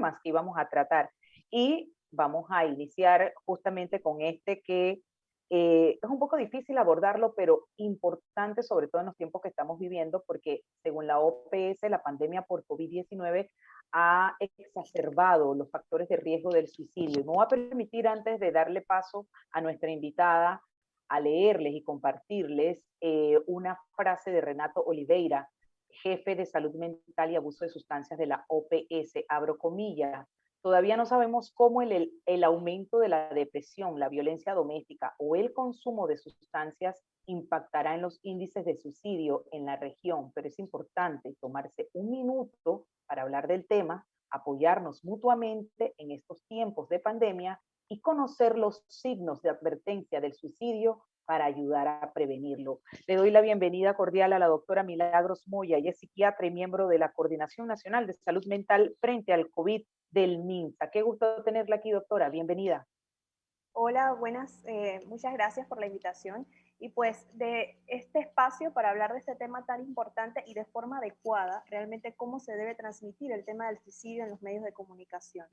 temas que íbamos a tratar. Y vamos a iniciar justamente con este que es un poco difícil abordarlo, pero importante, sobre todo en los tiempos que estamos viviendo, porque según la OPS, la pandemia por COVID-19 ha exacerbado los factores de riesgo del suicidio. Y me voy a permitir, antes de darle paso a nuestra invitada, a leerles y compartirles una frase de Renato Oliveira, jefe de salud mental y abuso de sustancias de la OPS, abro comillas. Todavía no sabemos cómo el aumento de la depresión, la violencia doméstica o el consumo de sustancias impactará en los índices de suicidio en la región, pero es importante tomarse un minuto para hablar del tema, apoyarnos mutuamente en estos tiempos de pandemia y conocer los signos de advertencia del suicidio para ayudar a prevenirlo. Le doy la bienvenida cordial a la doctora Milagros Moya. Ella es psiquiatra y miembro de la Coordinación Nacional de Salud Mental frente al COVID del MINSA. Qué gusto tenerla aquí, doctora. Bienvenida. Hola, buenas. Muchas gracias por la invitación y pues de este espacio para hablar de este tema tan importante y de forma adecuada, realmente cómo se debe transmitir el tema del suicidio en los medios de comunicación.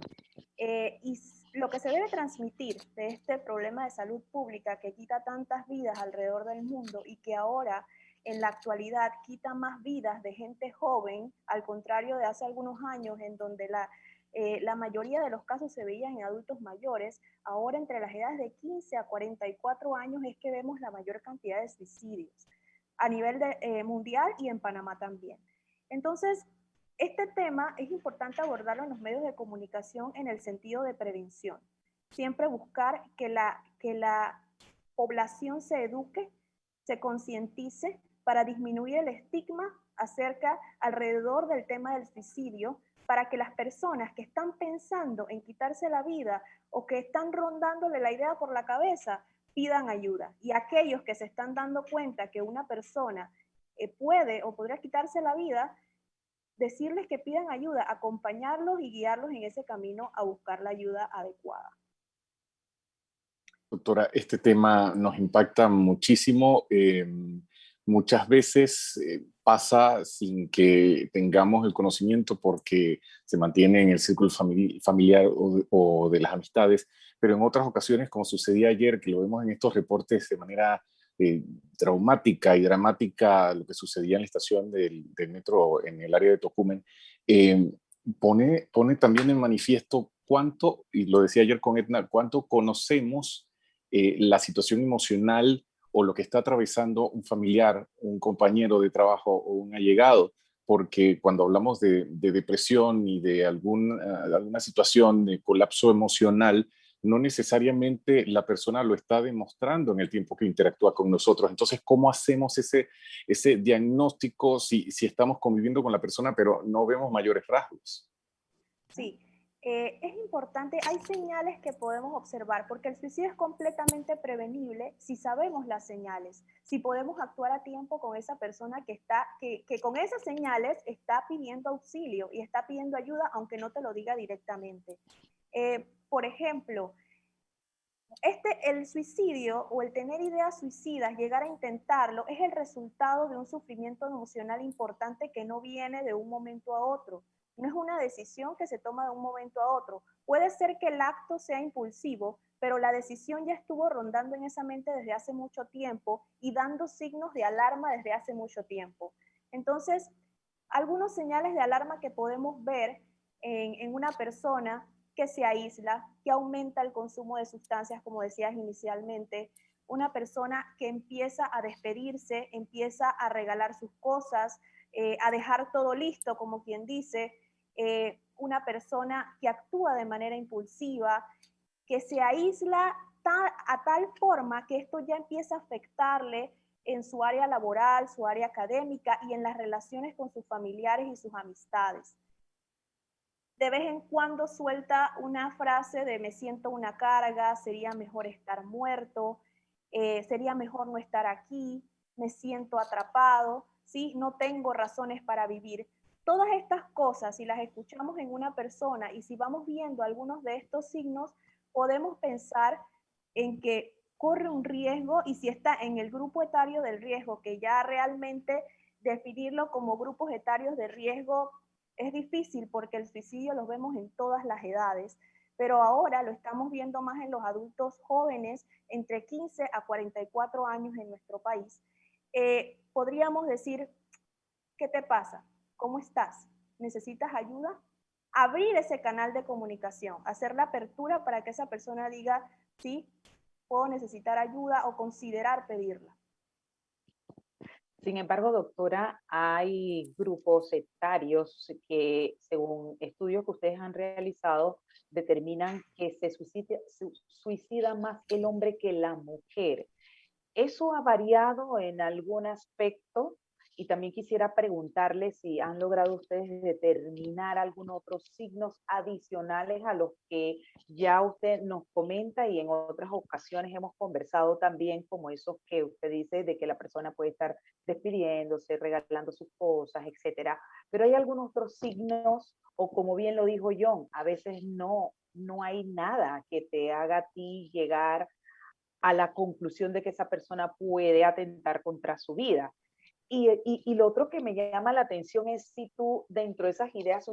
Y lo que se debe transmitir de este problema de salud pública que quita tantas vidas alrededor del mundo y que ahora en la actualidad quita más vidas de gente joven, al contrario de hace algunos años en donde la mayoría de los casos se veían en adultos mayores. Ahora entre las edades de 15 a 44 años es que vemos la mayor cantidad de suicidios a nivel mundial y en Panamá también. Entonces, este tema es importante abordarlo en los medios de comunicación en el sentido de prevención. Siempre buscar que la población se eduque, se concientice para disminuir el estigma alrededor del tema del suicidio, para que las personas que están pensando en quitarse la vida o que están rondándole la idea por la cabeza pidan ayuda. Y aquellos que se están dando cuenta que una persona puede o podría quitarse la vida, decirles que pidan ayuda, acompañarlos y guiarlos en ese camino a buscar la ayuda adecuada. Doctora, este tema nos impacta muchísimo. Muchas veces pasa sin que tengamos el conocimiento porque se mantiene en el círculo familiar o de las amistades, pero en otras ocasiones, como sucedía ayer, que lo vemos en estos reportes de manera traumática y dramática, lo que sucedía en la estación del metro en el área de Tocumen, eh, pone también en manifiesto cuánto, y lo decía ayer con Edna, cuánto conocemos la situación emocional o lo que está atravesando un familiar, un compañero de trabajo o un allegado, porque cuando hablamos de depresión y de alguna situación de colapso emocional, no necesariamente la persona lo está demostrando en el tiempo que interactúa con nosotros. Entonces, ¿cómo hacemos ese diagnóstico si estamos conviviendo con la persona pero no vemos mayores rasgos? Sí, es importante, hay señales que podemos observar, porque el suicidio es completamente prevenible si sabemos las señales, si podemos actuar a tiempo con esa persona que con esas señales está pidiendo auxilio y está pidiendo ayuda, aunque no te lo diga directamente. Por ejemplo, el suicidio o el tener ideas suicidas, llegar a intentarlo, es el resultado de un sufrimiento emocional importante que no viene de un momento a otro. No es una decisión que se toma de un momento a otro. Puede ser que el acto sea impulsivo, pero la decisión ya estuvo rondando en esa mente desde hace mucho tiempo y dando signos de alarma desde hace mucho tiempo. Entonces, algunos señales de alarma que podemos ver en una persona que se aísla, que aumenta el consumo de sustancias, como decías inicialmente, una persona que empieza a despedirse, empieza a regalar sus cosas, a dejar todo listo, como quien dice, una persona que actúa de manera impulsiva, que se aísla a tal forma que esto ya empieza a afectarle en su área laboral, su área académica y en las relaciones con sus familiares y sus amistades. De vez en cuando suelta una frase de me siento una carga, sería mejor estar muerto, sería mejor no estar aquí, me siento atrapado, ¿sí? No tengo razones para vivir. Todas estas cosas, si las escuchamos en una persona y si vamos viendo algunos de estos signos, podemos pensar en que corre un riesgo y si está en el grupo etario del riesgo, que ya realmente definirlo como grupos etarios de riesgo es difícil porque el suicidio lo vemos en todas las edades, pero ahora lo estamos viendo más en los adultos jóvenes entre 15 a 44 años en nuestro país. Podríamos decir, ¿qué te pasa? ¿Cómo estás? ¿Necesitas ayuda? Abrir ese canal de comunicación, hacer la apertura para que esa persona diga, sí, puedo necesitar ayuda o considerar pedirla. Sin embargo, doctora, hay grupos etarios que, según estudios que ustedes han realizado, determinan que se suicida más el hombre que la mujer. ¿Eso ha variado en algún aspecto? Y también quisiera preguntarle si han logrado ustedes determinar algunos otros signos adicionales a los que ya usted nos comenta y en otras ocasiones hemos conversado también, como esos que usted dice de que la persona puede estar despidiéndose, regalando sus cosas, etcétera. Pero hay algunos otros signos, o como bien lo dijo John, a veces no hay nada que te haga a ti llegar a la conclusión de que esa persona puede atentar contra su vida. Y lo otro que me llama la atención es si tú dentro de esas ideas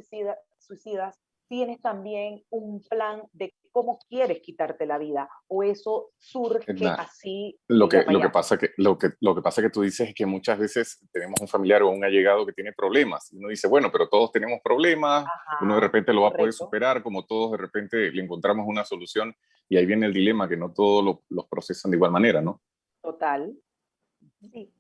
suicidas tienes también un plan de cómo quieres quitarte la vida o eso surge Edna, así Lo y que, ya para lo que allá. pasa que, lo que pasa que tú dices es que muchas veces tenemos un familiar o un allegado que tiene problemas. Y uno dice, bueno, pero todos tenemos problemas, uno de Ajá, repente lo va a poder correcto, superar, como todos de repente le encontramos una solución y ahí viene el dilema, que no todos los procesan de igual manera, ¿no? total. Sí.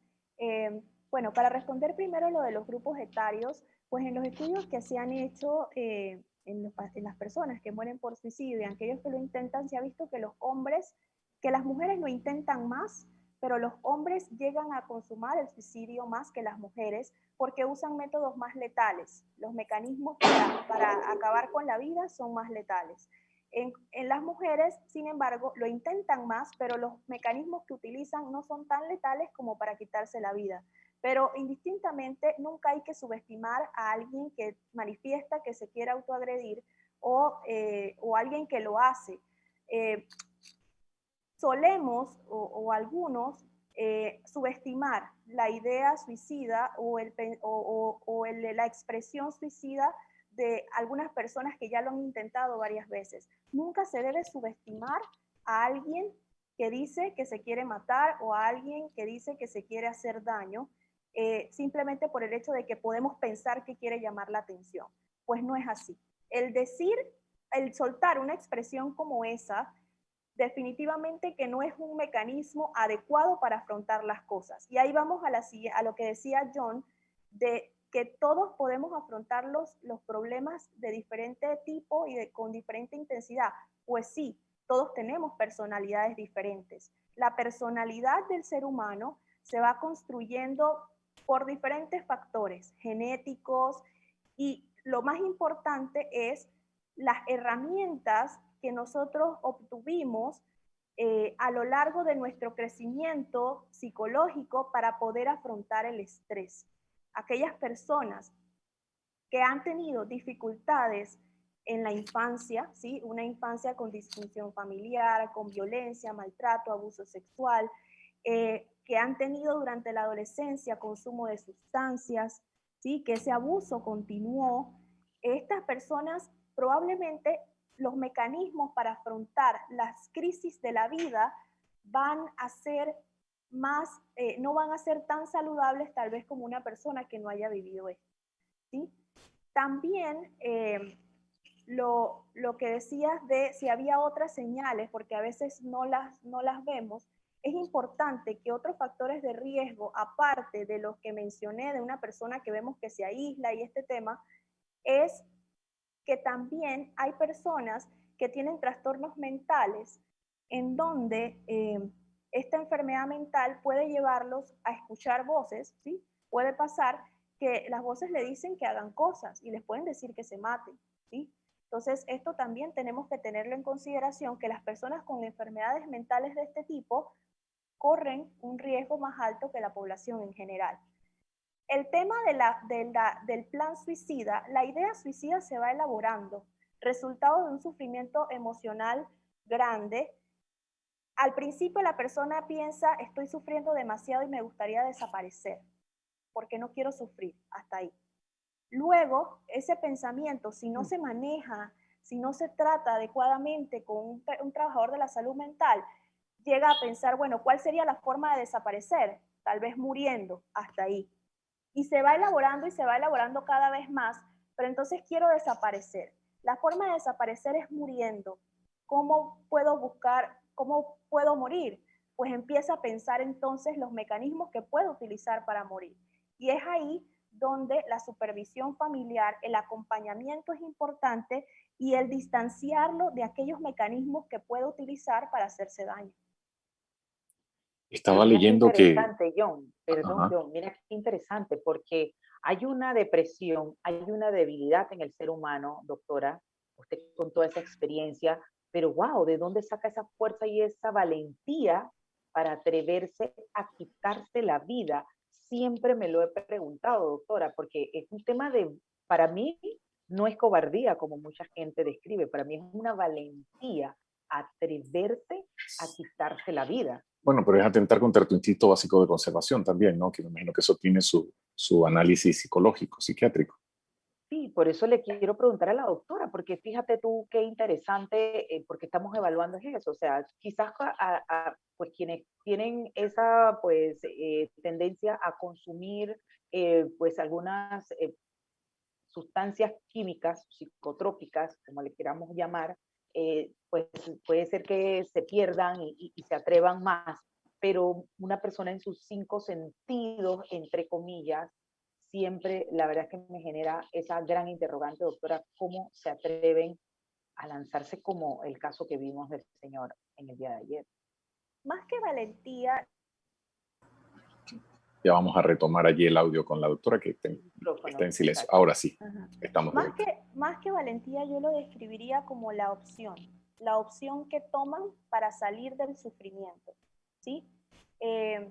Bueno, para responder primero lo de los grupos etarios, pues en los estudios que se han hecho en las personas que mueren por suicidio y aquellos que lo intentan, se ha visto que los hombres, que las mujeres lo intentan más, pero los hombres llegan a consumar el suicidio más que las mujeres porque usan métodos más letales. Los mecanismos para acabar con la vida son más letales. En las mujeres, sin embargo, lo intentan más, pero los mecanismos que utilizan no son tan letales como para quitarse la vida. Pero indistintamente, nunca hay que subestimar a alguien que manifiesta que se quiere autoagredir o alguien que lo hace. Eh, Solemos o algunos subestimar la idea suicida la expresión suicida de algunas personas que ya lo han intentado varias veces. Nunca se debe subestimar a alguien que dice que se quiere matar o a alguien que dice que se quiere hacer daño, simplemente por el hecho de que podemos pensar que quiere llamar la atención. Pues no es así. El decir, el soltar una expresión como esa, definitivamente que no es un mecanismo adecuado para afrontar las cosas. Y ahí vamos a lo que decía John, de que todos podemos afrontar los problemas de diferente tipo y con diferente intensidad. Pues sí, todos tenemos personalidades diferentes. La personalidad del ser humano se va construyendo por diferentes factores genéticos y lo más importante es las herramientas que nosotros obtuvimos a lo largo de nuestro crecimiento psicológico para poder afrontar el estrés. Aquellas personas que han tenido dificultades en la infancia, ¿sí? Una infancia con disfunción familiar, con violencia, maltrato, abuso sexual, que han tenido durante la adolescencia consumo de sustancias, ¿sí? Que ese abuso continuó. Estas personas probablemente los mecanismos para afrontar las crisis de la vida van a ser más, no van a ser tan saludables tal vez como una persona que no haya vivido esto, ¿sí? También lo que decías de si había otras señales, porque a veces no las vemos, es importante que otros factores de riesgo, aparte de los que mencioné de una persona que vemos que se aísla y este tema, es que también hay personas que tienen trastornos mentales en donde esta enfermedad mental puede llevarlos a escuchar voces, ¿sí? Puede pasar que las voces le dicen que hagan cosas y les pueden decir que se maten, ¿sí? Entonces, esto también tenemos que tenerlo en consideración, que las personas con enfermedades mentales de este tipo corren un riesgo más alto que la población en general. El tema del plan suicida, la idea suicida se va elaborando, resultado de un sufrimiento emocional grande. Al principio la persona piensa, estoy sufriendo demasiado y me gustaría desaparecer, porque no quiero sufrir, hasta ahí. Luego, ese pensamiento, si no se maneja, si no se trata adecuadamente con un trabajador de la salud mental, llega a pensar, bueno, ¿cuál sería la forma de desaparecer? Tal vez muriendo, hasta ahí. Y se va elaborando y se va elaborando cada vez más, pero entonces quiero desaparecer. La forma de desaparecer es muriendo. ¿Cómo puedo buscar, cómo puedo morir? Pues empieza a pensar entonces los mecanismos que puedo utilizar para morir. Y es ahí donde la supervisión familiar, el acompañamiento es importante y el distanciarlo de aquellos mecanismos que puede utilizar para hacerse daño. Estaba Mira qué leyendo que... interesante, John, perdón, Ajá. John, mira qué interesante, porque hay una depresión, hay una debilidad en el ser humano, doctora, usted con toda esa experiencia, pero wow, ¿de dónde saca esa fuerza y esa valentía para atreverse a quitarse la vida? Siempre me lo he preguntado, doctora, porque es un tema de, para mí, no es cobardía como mucha gente describe, para mí es una valentía atreverse a quitarse la vida. Bueno, pero es atentar contra tu instinto básico de conservación también, ¿no? Que me imagino que eso tiene su análisis psicológico, psiquiátrico. Sí, por eso le quiero preguntar a la doctora, porque fíjate tú qué interesante, porque estamos evaluando eso, o sea, quizás pues quienes tienen esa pues tendencia a consumir pues algunas sustancias químicas, psicotrópicas, como le queramos llamar, pues puede ser que se pierdan y se atrevan más, pero una persona en sus cinco sentidos, entre comillas, siempre la verdad es que me genera esa gran interrogante, doctora, ¿cómo se atreven a lanzarse como el caso que vimos del señor en el día de ayer? Más que valentía, Ya vamos a retomar allí el audio con la doctora que El está micrófono, en silencio. exacto. Ahora sí, ajá, estamos de vuelta. más que valentía yo lo describiría como la opción que toman para salir del sufrimiento, ¿sí? Eh,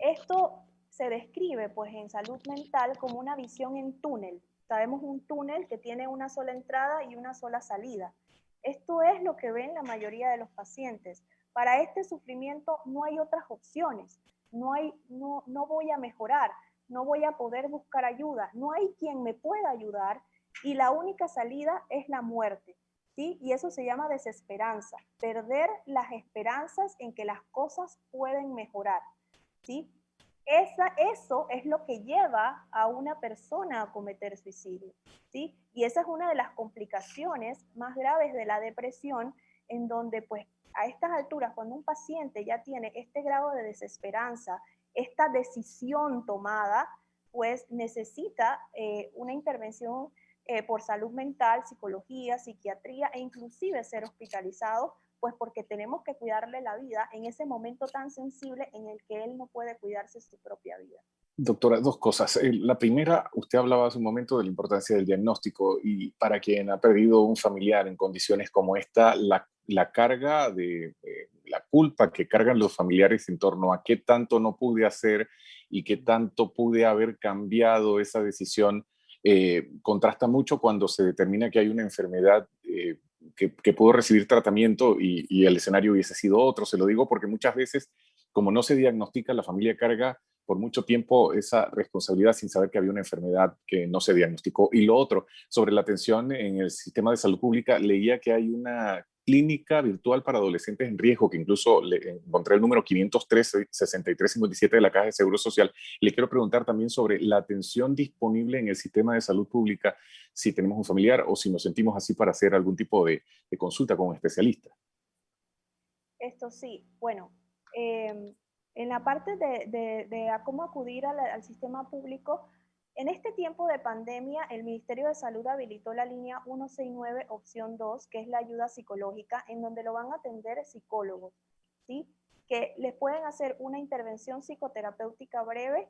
Esto se describe pues en salud mental como una visión en túnel. Sabemos un túnel que tiene una sola entrada y una sola salida. Esto es lo que ven la mayoría de los pacientes. Para este sufrimiento no hay otras opciones. No voy a mejorar, no voy a poder buscar ayuda, no hay quien me pueda ayudar y la única salida es la muerte. ¿Sí? Y eso se llama desesperanza, perder las esperanzas en que las cosas pueden mejorar. ¿Sí? Eso es lo que lleva a una persona a cometer suicidio, ¿sí? Y esa es una de las complicaciones más graves de la depresión, en donde pues a estas alturas, cuando un paciente ya tiene este grado de desesperanza, esta decisión tomada, pues necesita una intervención por salud mental, psicología, psiquiatría e inclusive ser hospitalizado pues porque tenemos que cuidarle la vida en ese momento tan sensible en el que él no puede cuidarse su propia vida. Doctora, dos cosas. La primera, usted hablaba hace un momento de la importancia del diagnóstico y para quien ha perdido un familiar en condiciones como esta, la carga de la culpa que cargan los familiares en torno a qué tanto no pude hacer y qué tanto pude haber cambiado esa decisión, contrasta mucho cuando se determina que hay una enfermedad que pudo recibir tratamiento y el escenario hubiese sido otro. Se lo digo porque muchas veces, como no se diagnostica, la familia carga por mucho tiempo esa responsabilidad sin saber que había una enfermedad que no se diagnosticó. Y lo otro, sobre la atención en el sistema de salud pública, leía que hay una clínica virtual para adolescentes en riesgo, que incluso le encontré el número 503-6357 de la Caja de Seguro Social. Le quiero preguntar también sobre la atención disponible en el sistema de salud pública, si tenemos un familiar o si nos sentimos así para hacer algún tipo de consulta con un especialista. Esto sí, bueno, en la parte de a cómo acudir al sistema público, en este tiempo de pandemia, el Ministerio de Salud habilitó la línea 169, opción 2, que es la ayuda psicológica, en donde lo van a atender psicólogos, ¿sí? Que les pueden hacer una intervención psicoterapéutica breve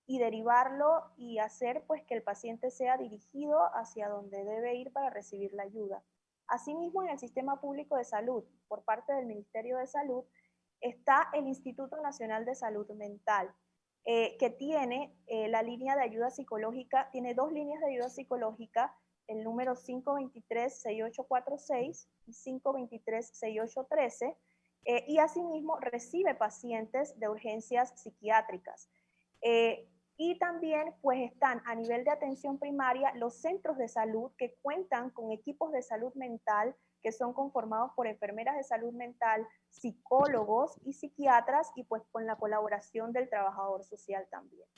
y derivarlo y hacer pues que el paciente sea dirigido hacia donde debe ir para recibir la ayuda. Asimismo, en el sistema público de salud, por parte del Ministerio de Salud, está el Instituto Nacional de Salud Mental, que tiene la línea de ayuda psicológica, tiene dos líneas de ayuda psicológica, el número 523-6846 y 523-6813, y asimismo recibe pacientes de urgencias psiquiátricas. Y también pues están a nivel de atención primaria los centros de salud que cuentan con equipos de salud mental que son conformados por enfermeras de salud mental, psicólogos y psiquiatras y pues con la colaboración del trabajador social también.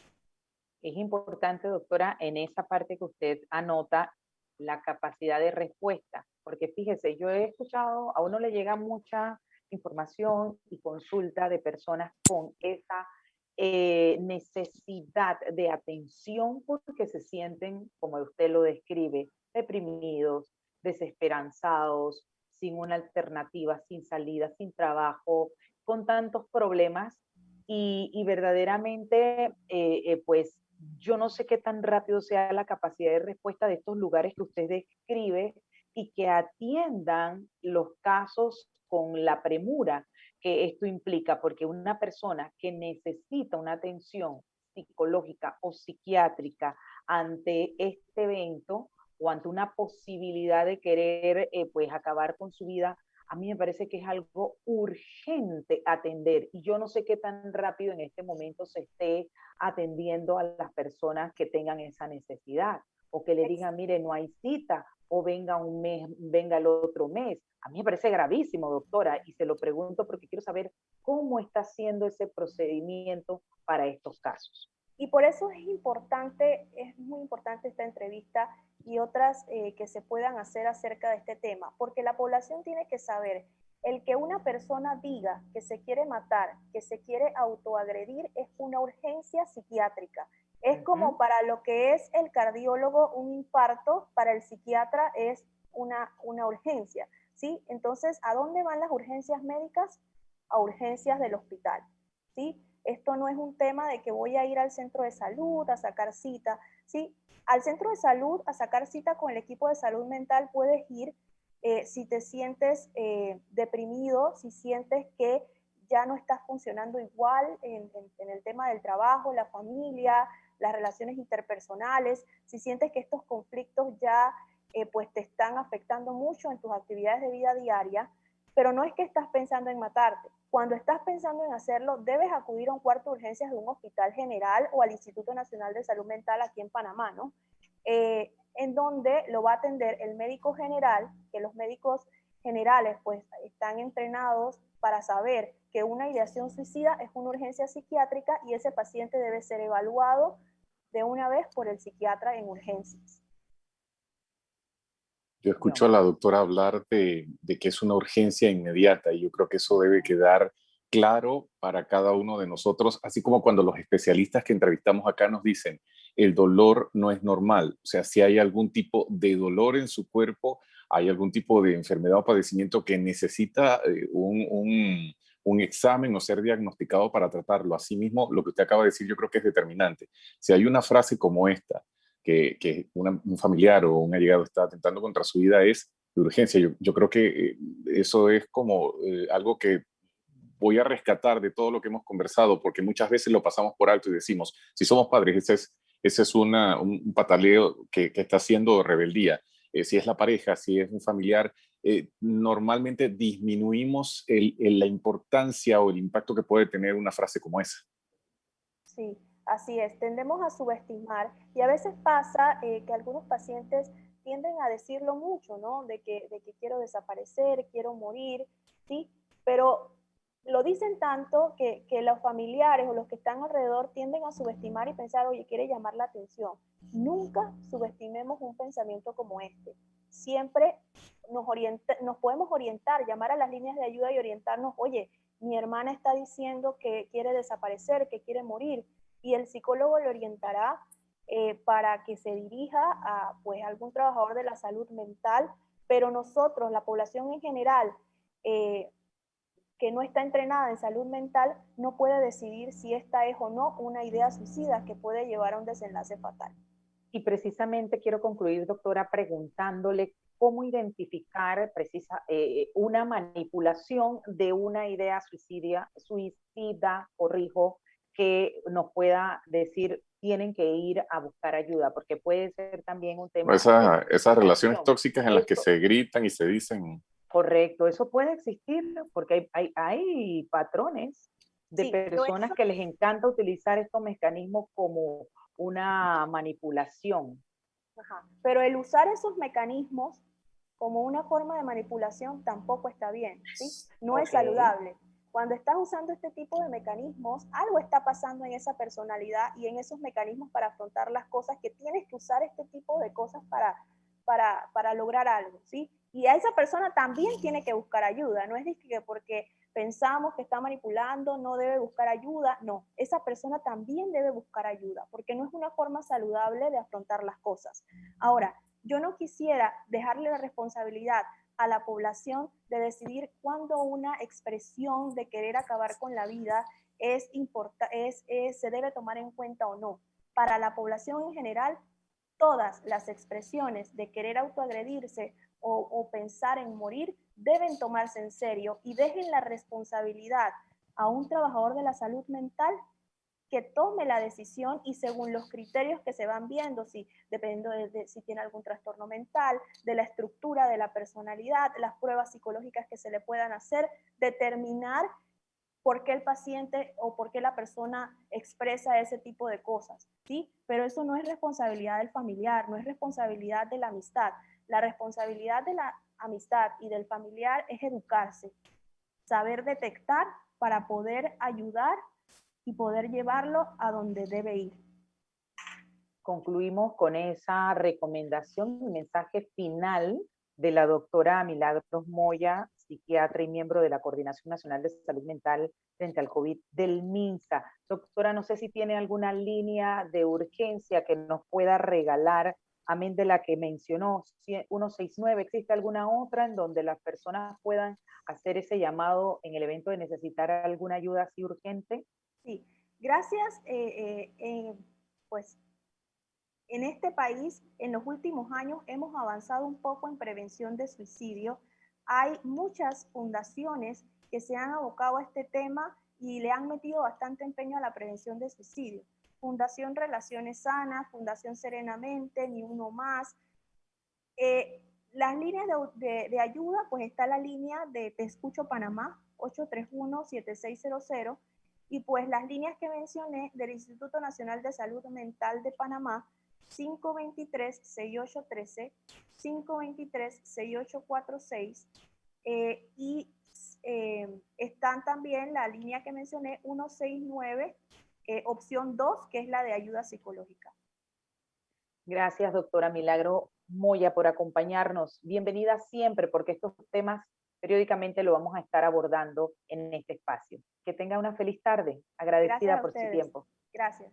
Es importante, doctora, en esa parte que usted anota, la capacidad de respuesta, porque fíjese, yo he escuchado, a uno le llega mucha información y consulta de personas con esa necesidad de atención porque se sienten, como usted lo describe, deprimidos, desesperanzados, sin una alternativa, sin salida, sin trabajo, con tantos problemas y verdaderamente, pues yo no sé qué tan rápido sea la capacidad de respuesta de estos lugares que usted describe y que atiendan los casos con la premura que esto implica, porque una persona que necesita una atención psicológica o psiquiátrica ante este evento o ante una posibilidad de querer pues acabar con su vida, a mí me parece que es algo urgente atender y yo no sé qué tan rápido en este momento se esté atendiendo a las personas que tengan esa necesidad o que le digan, mire, no hay cita o venga un mes, venga el otro mes. A mí me parece gravísimo, doctora, y se lo pregunto porque quiero saber cómo está haciendo ese procedimiento para estos casos. Y por eso es muy importante esta entrevista y otras que se puedan hacer acerca de este tema, porque la población tiene que saber, el que una persona diga que se quiere matar, que se quiere autoagredir, es una urgencia psiquiátrica. Es como para lo que es el cardiólogo un infarto, para el psiquiatra es una urgencia, ¿sí? Entonces, ¿a dónde van las urgencias médicas? A urgencias del hospital, ¿sí? Esto no es un tema de que voy a ir al centro de salud a sacar cita, ¿sí? Al centro de salud a sacar cita con el equipo de salud mental puedes ir si te sientes deprimido, si sientes que ya no estás funcionando igual en el tema del trabajo, la familia, las relaciones interpersonales, si sientes que estos conflictos ya pues te están afectando mucho en tus actividades de vida diaria, pero no es que estás pensando en matarte. Cuando estás pensando en hacerlo, debes acudir a un cuarto de urgencias de un hospital general o al Instituto Nacional de Salud Mental aquí en Panamá, ¿no? En donde lo va a atender el médico general, que los médicos generales pues están entrenados para saber que una ideación suicida es una urgencia psiquiátrica y ese paciente debe ser evaluado de una vez por el psiquiatra en urgencias. Yo escucho a la doctora hablar de que es una urgencia inmediata y yo creo que eso debe quedar claro para cada uno de nosotros, así como cuando los especialistas que entrevistamos acá nos dicen, el dolor no es normal, o sea, si hay algún tipo de dolor en su cuerpo, hay algún tipo de enfermedad o padecimiento que necesita un examen o ser diagnosticado para tratarlo. Asimismo, lo que usted acaba de decir yo creo que es determinante. Si hay una frase como esta, que un familiar o un allegado está atentando contra su vida es de urgencia. Yo creo que eso es como algo que voy a rescatar de todo lo que hemos conversado, porque muchas veces lo pasamos por alto y decimos, si somos padres, ese es un pataleo que está haciendo rebeldía. Si es la pareja, si es un familiar, normalmente disminuimos la importancia o el impacto que puede tener una frase como esa. Sí, así es. Tendemos a subestimar y a veces pasa que algunos pacientes tienden a decirlo mucho, ¿no? De que quiero desaparecer, quiero morir, ¿sí? Pero lo dicen tanto que los familiares o los que están alrededor tienden a subestimar y pensar, oye, quiere llamar la atención. Nunca subestimemos un pensamiento como este. Siempre nos podemos orientar, llamar a las líneas de ayuda y orientarnos, oye, mi hermana está diciendo que quiere desaparecer, que quiere morir, y el psicólogo le orientará para que se dirija a pues, algún trabajador de la salud mental, pero nosotros, la población en general, que no está entrenada en salud mental, no puede decidir si esta es o no una idea suicida que puede llevar a un desenlace fatal. Y precisamente quiero concluir, doctora, preguntándole cómo identificar una manipulación de una idea suicida, corrijo, que nos pueda decir tienen que ir a buscar ayuda, porque puede ser también un tema Esas relaciones tóxicas en las que Eso, se gritan y se dicen. correcto, eso puede existir porque hay patrones de Sí, pero personas que les encanta utilizar estos mecanismos como una manipulación. ajá, pero el usar esos mecanismos como una forma de manipulación tampoco está bien, ¿sí? No es Ok, saludable. Cuando estás usando este tipo de mecanismos, algo está pasando en esa personalidad y en esos mecanismos para afrontar las cosas, que tienes que usar este tipo de cosas para lograr algo, ¿sí? Y a esa persona también tiene que buscar ayuda, no es que porque pensamos que está manipulando no debe buscar ayuda, no, esa persona también debe buscar ayuda, porque no es una forma saludable de afrontar las cosas. Ahora, yo no quisiera dejarle la responsabilidad a la población de decidir cuándo una expresión de querer acabar con la vida se debe tomar en cuenta o no. Para la población en general, todas las expresiones de querer autoagredirse o pensar en morir deben tomarse en serio y dejen la responsabilidad a un trabajador de la salud mental que tome la decisión y según los criterios que se van viendo, si, dependiendo de si tiene algún trastorno mental, de la estructura de la personalidad, las pruebas psicológicas que se le puedan hacer, determinar por qué el paciente o por qué la persona expresa ese tipo de cosas, ¿sí? Pero eso no es responsabilidad del familiar, no es responsabilidad de la amistad. La responsabilidad de la amistad y del familiar es educarse, saber detectar para poder ayudar y poder llevarlo a donde debe ir. concluimos con esa recomendación y mensaje final de la doctora Milagros Moya, psiquiatra y miembro de la Coordinación Nacional de Salud Mental frente al COVID del MINSA. Doctora, no sé si tiene alguna línea de urgencia que nos pueda regalar, amén de la que mencionó, 169, ¿existe alguna otra en donde las personas puedan hacer ese llamado en el evento de necesitar alguna ayuda así urgente? Sí, gracias, pues en este país, en los últimos años, hemos avanzado un poco en prevención de suicidio. Hay muchas fundaciones que se han abocado a este tema y le han metido bastante empeño a la prevención de suicidio. Fundación Relaciones Sanas, Fundación Serenamente, Ni Uno Más. Las líneas de ayuda, pues está la línea de Te Escucho Panamá, 831-7600, y pues las líneas que mencioné del Instituto Nacional de Salud Mental de Panamá, 523-6813, 523-6846, y están también la línea que mencioné, 169, opción 2, que es la de ayuda psicológica. Gracias, doctora Milagro Moya, por acompañarnos. Bienvenida siempre, porque estos temas periódicamente lo vamos a estar abordando en este espacio. Que tenga una feliz tarde. Gracias Agradecida a por su ustedes. tiempo. Gracias.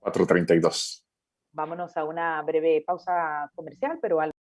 4:32. Vámonos a una breve pausa comercial, pero al